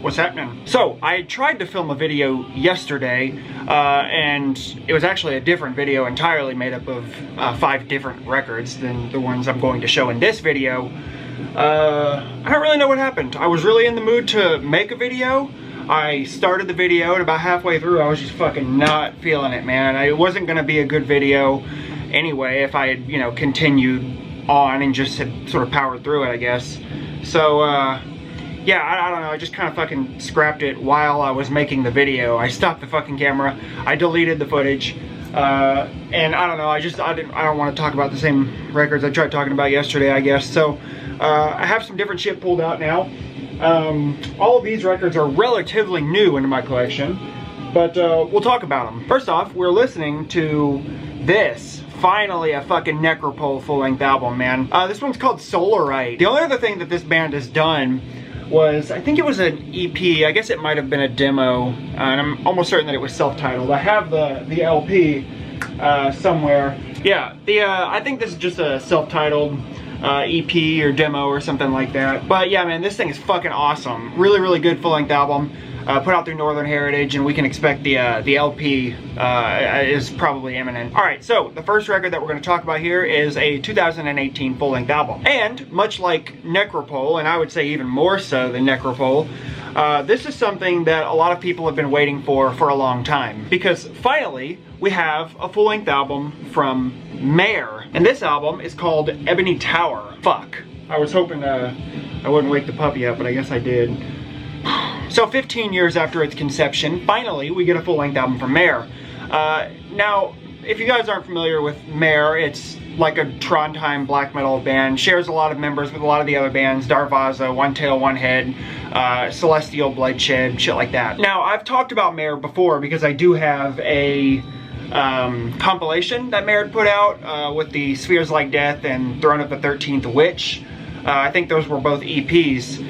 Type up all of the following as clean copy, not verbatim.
What's happening? So, I tried to film a video yesterday, and it was actually a different video entirely made up of 5 different records than the ones I'm going to show in this video. I don't really know what happened. I was really in the mood to make a video. I started the video, and about halfway through I was just fucking not feeling it, man. It wasn't gonna be a good video anyway if I had, you know, continued on and just had sort of powered through it, I guess. So, yeah, I don't know, I just kind of fucking scrapped it while I was making the video. I stopped the fucking camera, I deleted the footage, and I don't know, I don't want to talk about the same records I tried talking about yesterday, I guess. So, I have some different shit pulled out now. All of these records are relatively new into my collection, but we'll talk about them. First off, we're listening to this. Finally, a fucking Necropole full-length album, man. This one's called Solarite. The only other thing that this band has done was, I think it was an EP, I guess it might have been a demo, and I'm almost certain that it was self-titled. I have the LP somewhere. Yeah, I think this is just a self-titled EP or demo or something like that. But yeah, man, this thing is fucking awesome. Really, really good full-length album. Put out through Northern Heritage, and we can expect the LP is probably imminent. Alright, so the first record that we're going to talk about here is a 2018 full-length album. And much like Necropole, and I would say even more so than Necropole, this is something that a lot of people have been waiting for a long time. Because finally, we have a full-length album from Mare. And this album is called Ebony Tower. Fuck. I was hoping I wouldn't wake the puppy up, but I guess I did. So 15 years after its conception, finally we get a full-length album from Mare. Now, if you guys aren't familiar with Mare, it's like a Trondheim black metal band. Shares a lot of members with a lot of the other bands. Darvaza, One Tail, One Head, Celestial Bloodshed, shit like that. Now, I've talked about Mare before because I do have a compilation that Mare had put out with the Spheres Like Death and Throne of the 13th Witch. I think those were both EPs.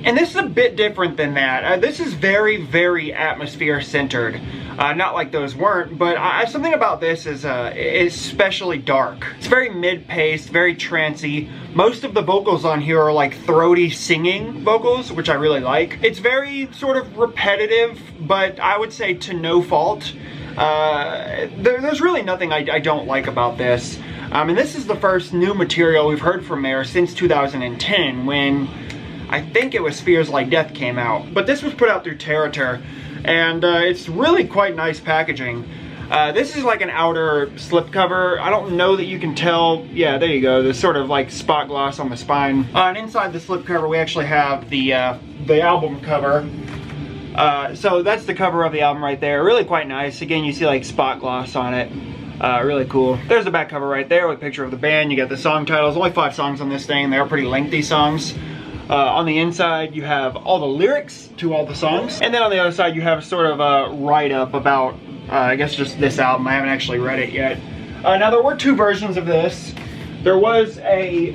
And this is a bit different than that. This is very, very atmosphere-centered. Not like those weren't, but something about this is especially dark. It's very mid-paced, very trancey. Most of the vocals on here are like throaty singing vocals, which I really like. It's very sort of repetitive, but I would say to no fault. There's really nothing I don't like about this. And this is the first new material we've heard from Mare since 2010, when I think it was Spheres Like Death came out. But this was put out through Territor, and it's really quite nice packaging. This is like an outer slipcover. I don't know that you can tell. Yeah, there you go. There's sort of like spot gloss on the spine. And inside the slipcover we actually have the album cover. So that's the cover of the album right there. Really quite nice. Again, you see like spot gloss on it. Really cool. There's the back cover right there with a picture of the band. You got the song titles. Only 5 songs on this thing. They're pretty lengthy songs. On the inside, you have all the lyrics to all the songs. And then on the other side, you have sort of a write-up about, I guess, just this album. I haven't actually read it yet. Now, there were 2 versions of this. There was a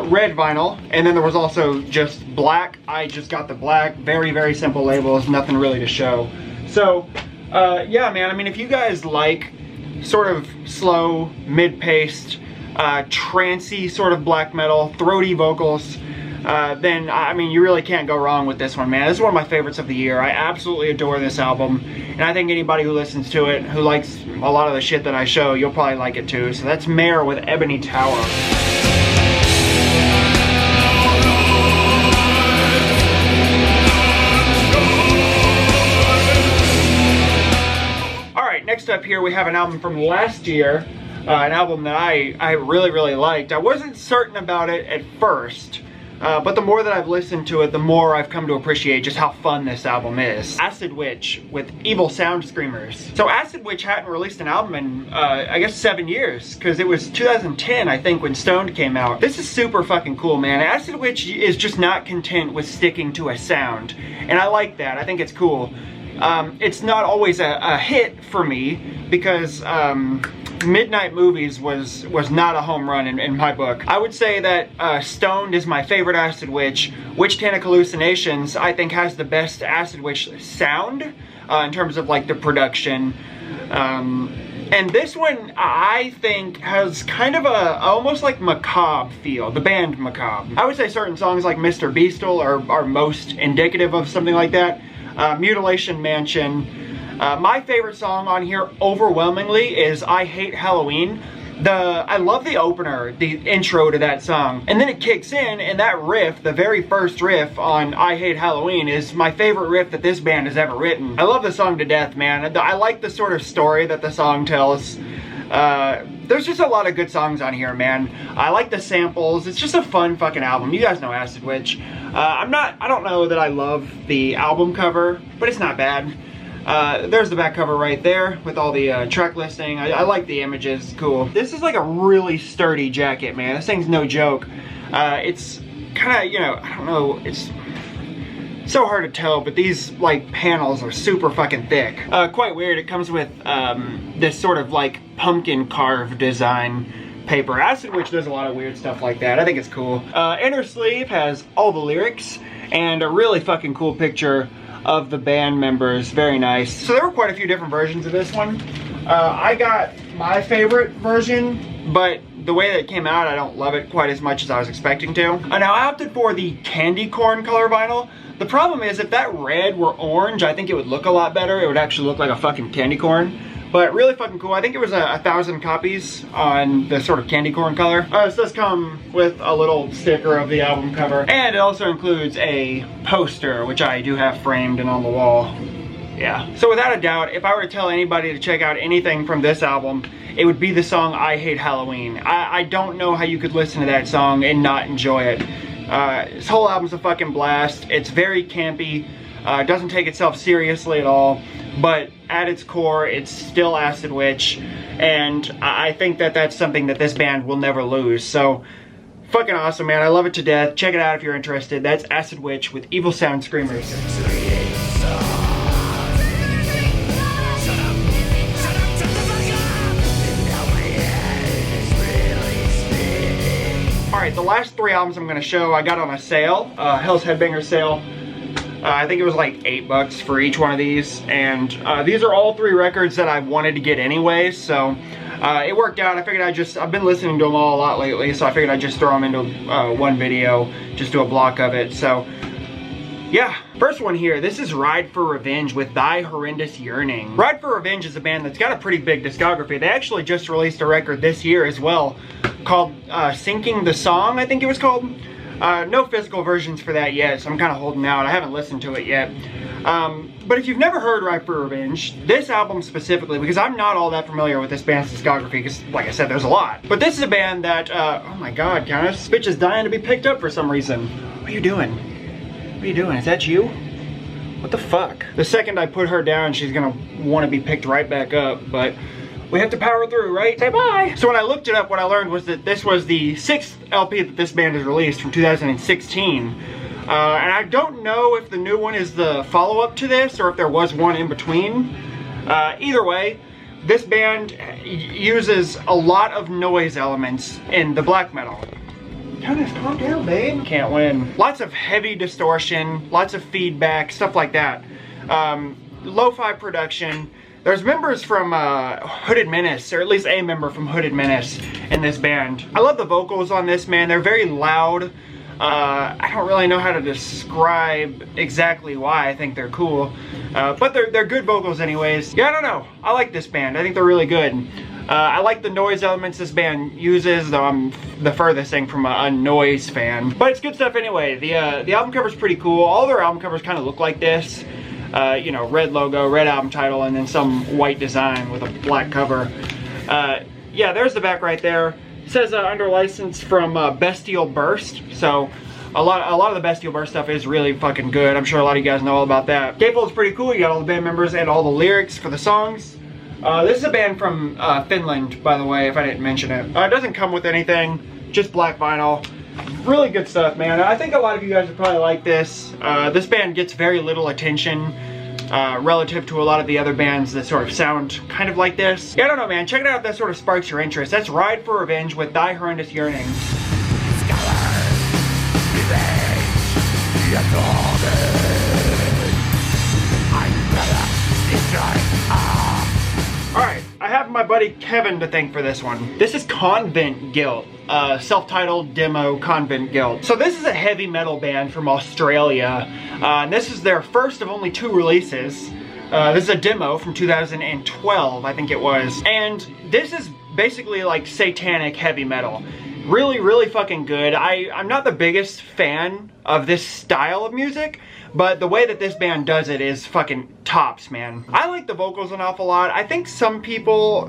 red vinyl, and then there was also just black. I just got the black. Very, very simple labels. Nothing really to show. So, yeah, man. I mean, if you guys like sort of slow, mid-paced, trancey sort of black metal, throaty vocals, then, I mean, you really can't go wrong with this one, man. This is one of my favorites of the year. I absolutely adore this album, and I think anybody who listens to it, who likes a lot of the shit that I show, you'll probably like it too. So that's Mare with Ebony Tower. Alright, next up here we have an album from last year, an album that I really, really liked. I wasn't certain about it at first, but the more that I've listened to it, the more I've come to appreciate just how fun this album is. Acid Witch with Evil Sound Screamers. So Acid Witch hadn't released an album in, I guess 7 years, because it was 2010, I think, when Stoned came out. This is super fucking cool, man. Acid Witch is just not content with sticking to a sound, and I like that. I think it's cool. It's not always a hit for me, because Midnight Movies was not a home run in my book. I would say that Stoned is my favorite Acid Witch. Witch Tannic Hallucinations, I think, has the best Acid Witch sound in terms of like the production. And this one, I think, has kind of a almost like macabre feel, the band Macabre. I would say certain songs like Mr. Beastle are most indicative of something like that. Mutilation Mansion. My favorite song on here overwhelmingly is I Hate Halloween. I love the opener, the intro to that song, and then it kicks in, and that riff, the very first riff on I Hate Halloween, is my favorite riff that this band has ever written. I love the song to death, man. I like the sort of story that the song tells. There's just a lot of good songs on here, man. I like the samples. It's just a fun fucking album. You guys know Acid Witch. I don't know that I love the album cover, but it's not bad. There's the back cover right there with all the track listing. I like the images, it's cool. This is like a really sturdy jacket, man. This thing's no joke. It's kind of, you know, I don't know, it's so hard to tell, but these like panels are super fucking thick. Quite weird. It comes with this sort of like pumpkin carved design paper. Acid Witch does a lot of weird stuff like that. I think it's cool. Inner sleeve has all the lyrics and a really fucking cool picture of the band members. Very nice. So there were quite a few different versions of this one. I got my favorite version, but the way that it came out, I don't love it quite as much as I was expecting to. Now I opted for the candy corn color vinyl. The problem is if that red were orange, I think it would look a lot better. It would actually look like a fucking candy corn. But really fucking cool. I think it was 1,000 copies on the sort of candy corn color. This does come with a little sticker of the album cover. And it also includes a poster, which I do have framed and on the wall. Yeah. So without a doubt, if I were to tell anybody to check out anything from this album, it would be the song I Hate Halloween. I don't know how you could listen to that song and not enjoy it. This whole album's a fucking blast. It's very campy. It doesn't take itself seriously at all, but at its core, it's still Acid Witch, and I think that that's something that this band will never lose. So, fucking awesome, man. I love it to death. Check it out if you're interested. That's Acid Witch with Evil Sound Screamers. Alright, the last 3 albums I'm going to show I got on a sale, Hell's Headbanger sale. I think it was like $8 for each one of these, and these are all 3 records that I wanted to get anyway, so it worked out. I figured I've been listening to them all a lot lately, so I figured I'd just throw them into one video, just do a block of it. So yeah, first one here, this is Ride for Revenge with Thy Horrendous Yearning. Ride for Revenge is a band that's got a pretty big discography. They actually just released a record this year as well called Sinking the Song, I think it was called. No physical versions for that yet, so I'm kind of holding out. I haven't listened to it yet. But if you've never heard Ride for Revenge, this album specifically, because I'm not all that familiar with this band's discography, because like I said, there's a lot. But this is a band that, oh my god, Countess, this bitch is dying to be picked up for some reason. What are you doing? What are you doing? Is that you? What the fuck? The second I put her down, she's gonna want to be picked right back up, but we have to power through, right? Say bye! So when I looked it up, what I learned was that this was the 6th LP that this band has released from 2016. And I don't know if the new one is the follow-up to this, or if there was one in between. Either way, this band uses a lot of noise elements in the black metal. Countess, calm down, babe. Can't win. Lots of heavy distortion, lots of feedback, stuff like that. Lo-fi production. There's members from Hooded Menace, or at least a member from Hooded Menace in this band. I love the vocals on this, man. They're very loud. I don't really know how to describe exactly why I think they're cool. But they're good vocals anyways. Yeah, I don't know. I like this band. I think they're really good. I like the noise elements this band uses, though I'm the furthest thing from a noise fan. But it's good stuff anyway. The album cover's pretty cool. All their album covers kind of look like this. You know, red logo, red album title, and then some white design with a black cover. Yeah, there's the back right there. It says under license from Bestial Burst, so a lot of the Bestial Burst stuff is really fucking good. I'm sure a lot of you guys know all about that. Gatefold's pretty cool. You got all the band members and all the lyrics for the songs. This is a band from Finland, by the way, if I didn't mention it. It doesn't come with anything, just black vinyl. Really good stuff, man. I think a lot of you guys would probably like this. This band gets very little attention relative to a lot of the other bands that sort of sound kind of like this. Yeah, I don't know, man. Check it out if that sort of sparks your interest. That's Ride for Revenge with Thy Horrendous Yearning. Alright, I have my buddy Kevin to thank for this one. This is Convent Guilt, self-titled demo Convent Guilt. So this is a heavy metal band from Australia, and this is their first of only 2 releases. This is a demo from 2012, I think it was. And this is basically like satanic heavy metal. Really, really fucking good. I'm not the biggest fan of this style of music, but the way that this band does it is fucking tops, man. I like the vocals an awful lot. I think some people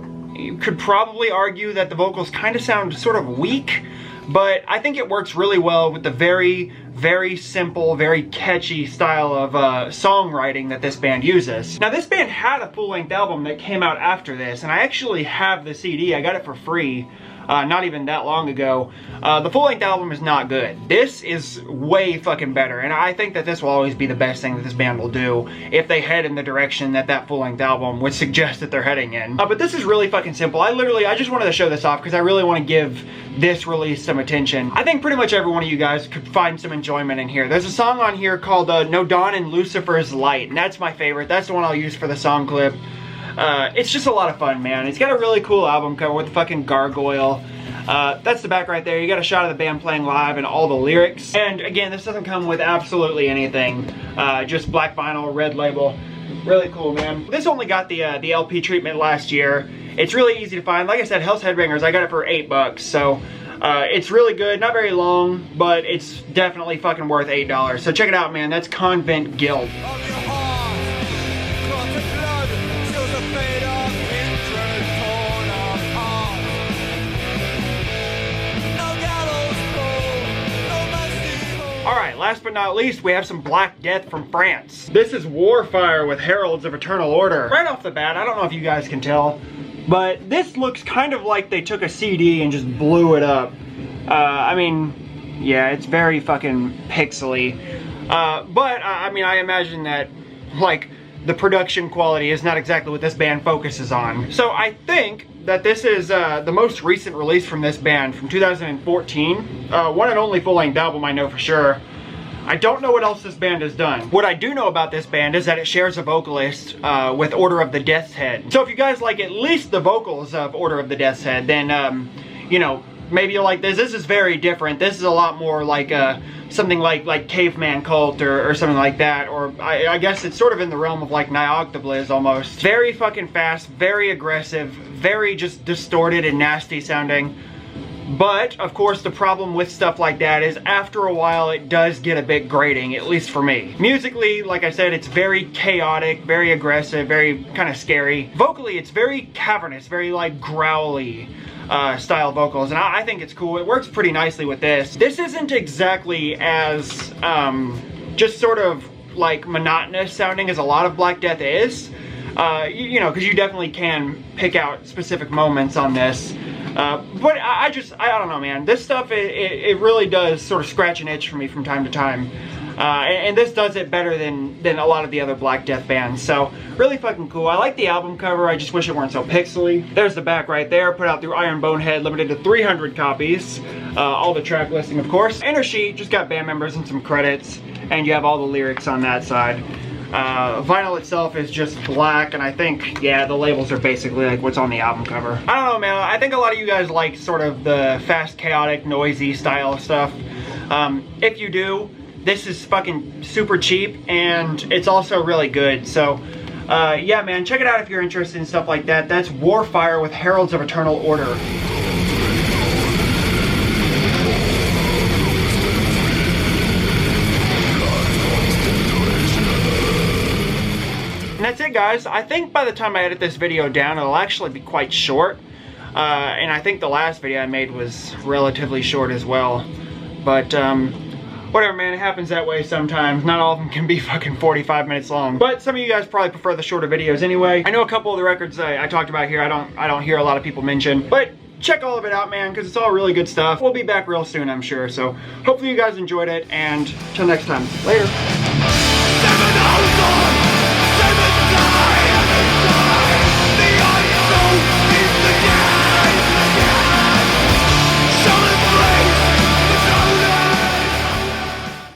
could probably argue that the vocals kind of sound sort of weak, but I think it works really well with the very, very simple, very catchy style of songwriting that this band uses. Now, this band had a full-length album that came out after this, and I actually have the CD. I got it for free. Not even that long ago. The full-length album is not good. This is way fucking better, and I think that this will always be the best thing that this band will do if they head in the direction that that full-length album would suggest that they're heading in. But this is really fucking simple. I just wanted to show this off because I really want to give this release some attention. I think pretty much every one of you guys could find some enjoyment in here. There's a song on here called No Dawn in Lucifer's Light, and that's my favorite. That's the one I'll use for the song clip. It's just a lot of fun, man. It's got a really cool album cover with the fucking gargoyle. That's the back right there. You got a shot of the band playing live and all the lyrics. And again, this doesn't come with absolutely anything. Just black vinyl, red label. Really cool, man. This only got the LP treatment last year. It's really easy to find. Like I said, Hell's Headbangers, I got it for $8. So it's really good. Not very long, but it's definitely fucking worth $8. So check it out, man. That's Convent Guilt. Alright, last but not least, we have some Black Death from France. This is Warfire with Heralds of Eternal Order. Right off the bat, I don't know if you guys can tell, but this looks kind of like they took a CD and just blew it up. I mean, yeah, it's very fucking pixely. But, I mean, I imagine that, like, the production quality is not exactly what this band focuses on. So I think that this is the most recent release from this band from 2014. One and only full-length album, I know for sure. I don't know what else this band has done. What I do know about this band is that it shares a vocalist with Order of the Death's Head. So if you guys like at least the vocals of Order of the Death's Head, then, you know, maybe you'll like this. This is very different. This is a lot more like something like Caveman Cult or something like that. Or I guess it's sort of in the realm of like Nyoctobliz almost. Very fucking fast, very aggressive, very just distorted and nasty sounding. But, of course, the problem with stuff like that is after a while it does get a bit grating, at least for me. Musically, like I said, it's very chaotic, very aggressive, very kind of scary. Vocally, it's very cavernous, very like growly style vocals, and I think it's cool. It works pretty nicely with this. This isn't exactly as just sort of like monotonous sounding as a lot of Black Death is. You know, because you definitely can pick out specific moments on this. But I don't know, man. This stuff, it really does sort of scratch an itch for me from time to time. And this does it better than a lot of the other Black Death bands. So, really fucking cool. I like the album cover. I just wish it weren't so pixely. There's the back right there. Put out through Iron Bonehead, limited to 300 copies. All the track listing, of course. Inner sheet, just got band members and some credits. And you have all the lyrics on that side. Vinyl itself is just black, and I think, yeah, the labels are basically like what's on the album cover. I don't know, man. I think a lot of you guys like sort of the fast, chaotic, noisy style of stuff. If you do, this is fucking super cheap, and it's also really good. So, yeah, man, check it out if you're interested in stuff like that. That's Warfire with Heralds of Eternal Order. And that's it, guys. I think by the time I edit this video down, it'll actually be quite short. And I think the last video I made was relatively short as well. But, whatever, man. It happens that way sometimes. Not all of them can be fucking 45 minutes long. But some of you guys probably prefer the shorter videos anyway. I know a couple of the records I talked about here, I don't hear a lot of people mention. But check all of it out, man, because it's all really good stuff. We'll be back real soon, I'm sure. So, hopefully you guys enjoyed it. And, till next time. Later.